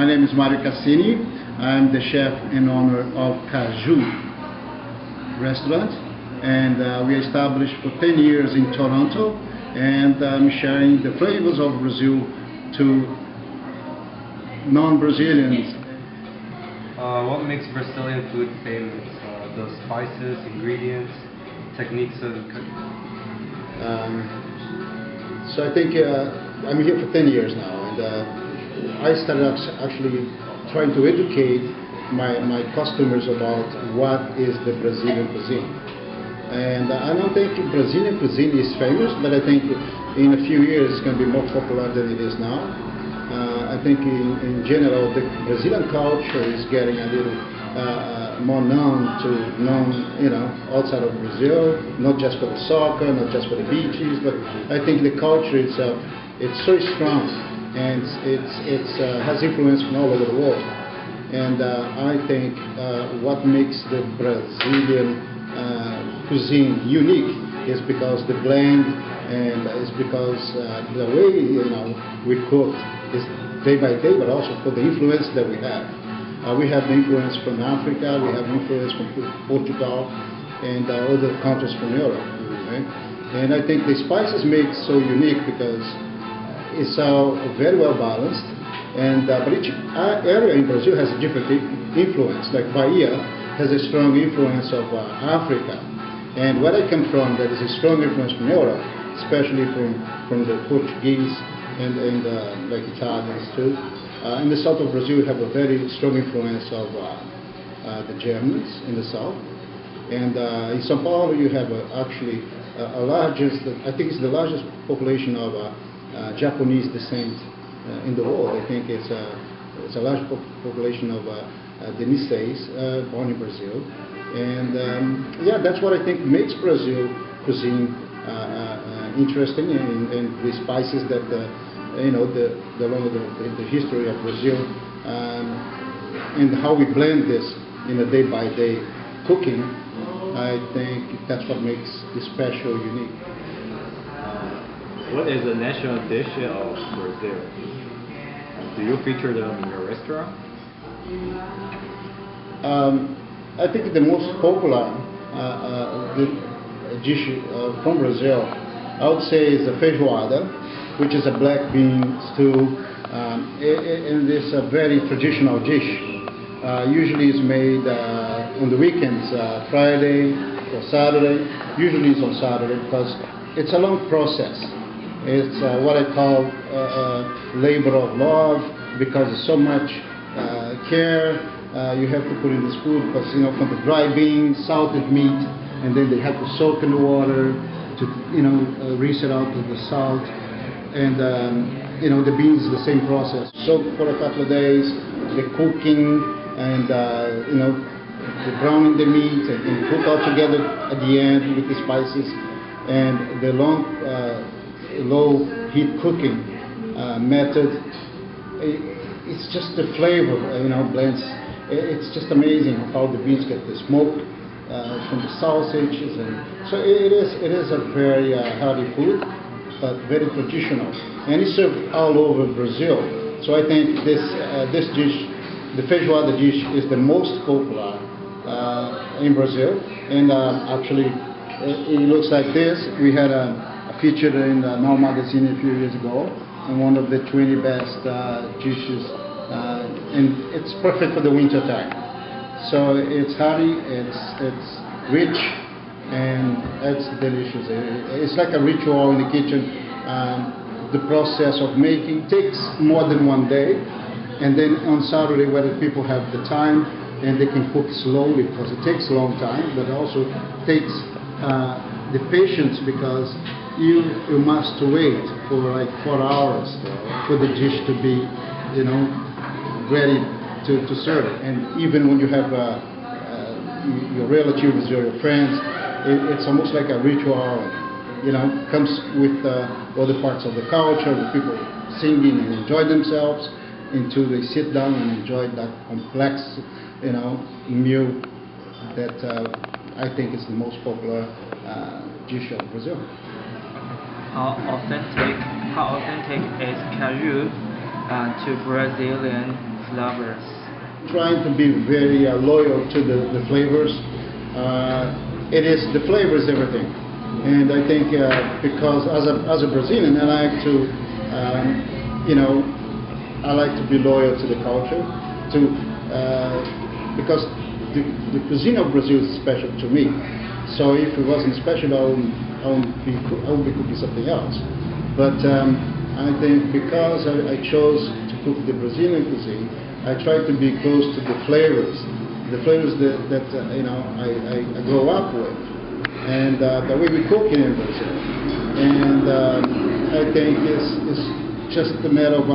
My name is Mario Cassini. I'm the chef and owner of Caju restaurant, and we established for 10 years in Toronto, and I'm sharing the flavors of Brazil to non-Brazilians. What makes Brazilian food famous? The spices, ingredients, techniques of cooking. So I think I'm here for 10 years now, and I started actually trying to educate my customers about what is the Brazilian cuisine. And I don't think Brazilian cuisine is famous, but I think in a few years it's going to be more popular than it is now. I think in general the Brazilian culture is getting a little more known, outside of Brazil, not just for the soccer, not just for the beaches, but I think the culture itself, it's so strong, and it has influence from all over the world. And I think what makes the Brazilian cuisine unique is because the blend, and it's because the way we cook is day by day, but also for the influence that we have. We have the influence from Africa, we have influence from Portugal, and other countries from Europe. Right? And I think the spices make it so unique because it's all very well balanced, and but each area in Brazil has a different influence. Like Bahia has a strong influence of Africa, and where I come from, there is a strong influence from Europe, especially from the Portuguese and like Italians too. In the south of Brazil, we have a very strong influence of the Germans in the south. And in São Paulo, you have actually I think it's the largest population of Japanese descent in the world. I think it's a large population of Denises born in Brazil. And yeah, that's what I think makes Brazil cuisine interesting, and the spices that the history of Brazil, and how we blend this in a day-by-day cooking. I think that's what makes it special, unique. What is the national dish of Brazil? Do you feature them in your restaurant? I think the most popular dish from Brazil, I would say, is the feijoada, which is a black bean stew, and it's a very traditional dish. Usually it's made on the weekends, Friday or Saturday. Usually it's on Saturday because it's a long process. It's what I call labor of love, because it's so much care you have to put in this food, because from the dry beans, salted meat, and then they have to soak in the water to rinse it out with the salt. And the beans is the same process. Soak for a couple of days, the cooking, and the browning the meat, and cook all together at the end with the spices, and the long, low heat cooking method. It's just the flavor, blends. It's just amazing how the beans get the smoke from the sausages, and so it is a very hearty food, but very traditional, and it's served all over Brazil. So I think this dish, the feijoada dish, is the most popular in Brazil. And actually, it looks like this. We had a feature in the Now magazine a few years ago, and one of the 20 best dishes, and it's perfect for the winter time. So it's hearty, it's rich, and it's delicious. It's like a ritual in the kitchen. The process of making takes more than one day, and then on Saturday, whether people have the time and they can cook slowly, because it takes a long time, but also takes the patience, because you must wait for like 4 hours for the dish to be ready to serve it. And even when you have your relatives or your friends, it's almost like a ritual. Comes with other parts of the culture, the people singing and enjoy themselves, until they sit down and enjoy that complex, meal that I think is the most popular dish of Brazil. How authentic is Caju to Brazilian flavors? Trying to be very loyal to the flavors. It is the flavor is everything, and I think because as a Brazilian, I like to, I like to be loyal to the culture, because the cuisine of Brazil is special to me. So if it wasn't special, I would be cooking something else. But I think because I chose to cook the Brazilian cuisine, I try to be close to the flavors that I grew up with, and the way we cook it in Brazil. And I think it's just a matter of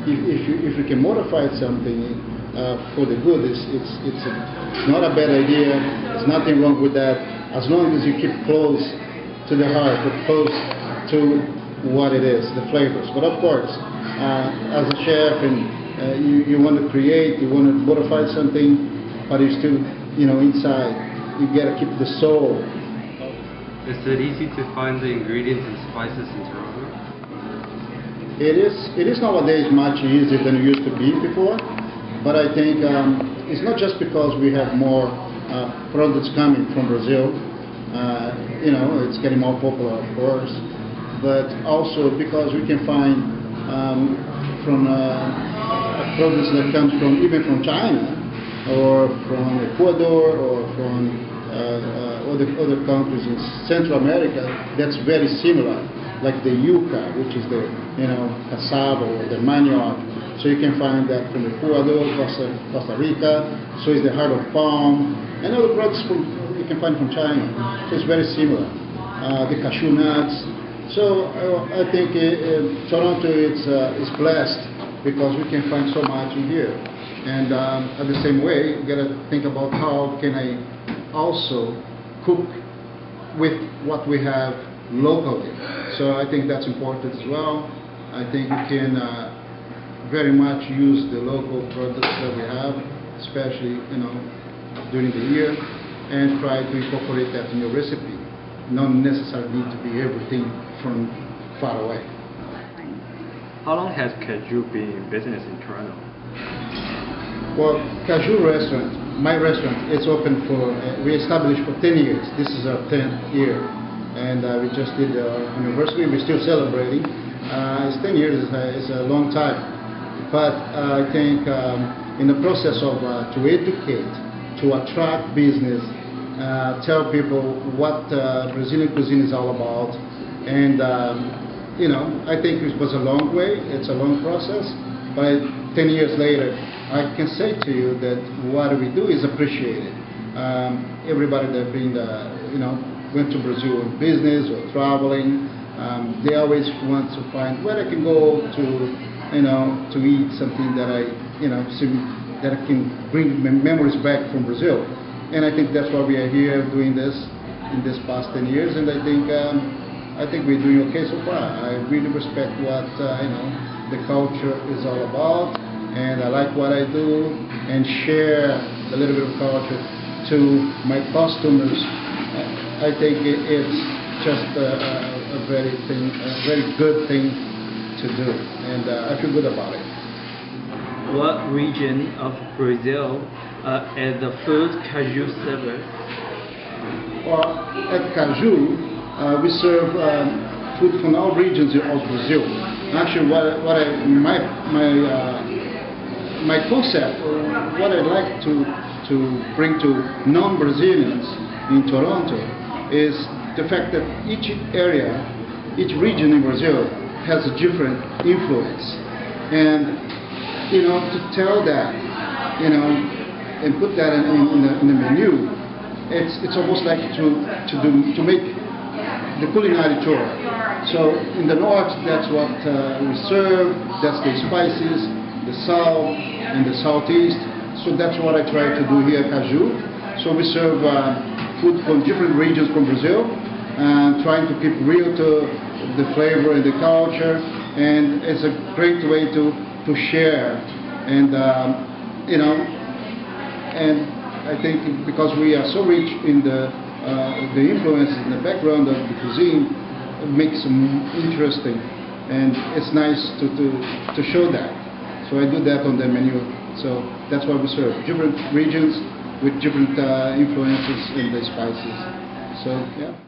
if you can modify something for the good, it's not a bad idea. There's nothing wrong with that, as long as you keep close to the heart, or close to what it is, the flavors. But of course, as a chef, and you want to create, you want to modify something, but you still, inside, you gotta keep the soul. Is it easy to find the ingredients and spices in Toronto? It is nowadays much easier than it used to be before, but I think it's not just because we have more products coming from Brazil. It's getting more popular, of course, but also because we can find from produce that comes from even from China, or from Ecuador, or from other countries in Central America that's very similar, like the yuca, which is the cassava or the manioc. So you can find that from Ecuador, Costa Rica. So is the heart of palm, and other products you can find from China. So it's very similar. The cashew nuts. So I think Toronto is blessed because we can find so much in here. And at the same way, you got to think about how can I also cook with what we have locally. So I think that's important as well. I think we can very much use the local products that we have, especially during the year, and try to incorporate that in your recipe. Not necessarily need to be everything from far away. How long has Caju been in business in Toronto? Well, Caju restaurant, my restaurant, it's open we established for 10 years. This is our 10th year. And we just did our anniversary. We're still celebrating. It's 10 years is a long time. But I think in the process of to educate, to attract business, tell people what Brazilian cuisine is all about. And, I think it was a long way. It's a long process. But 10 years later, I can say to you that what we do is appreciated. Everybody that went to Brazil in business or traveling, they always want to find where I can go to eat something that that can bring memories back from Brazil. And I think that's why we are here doing this in this past 10 years. And I think we're doing okay so far. I really respect what the culture is all about, and I like what I do, and share a little bit of culture to my customers. I think it's just a very good thing to do, and I feel good about it. What region of Brazil is the food Caju serves? Well, at Caju, we serve food from all regions of Brazil. Actually, my concept, what I'd like to bring to non-Brazilians in Toronto is the fact that each area, each region in Brazil has a different influence, and to tell that, and put that in the menu, it's almost like to make the culinary tour. So in the north, that's what we serve. That's the spices, the salt, and the southeast. So that's what I try to do here at Caju. So we serve food from different regions from Brazil, trying to keep real to the flavor and the culture. And it's a great way to share. And and I think because we are so rich in the influences in the background of the cuisine, it makes them interesting, and it's nice to show that. So I do that on the menu So that's what we serve. Different regions with different influences in the spices. So yeah.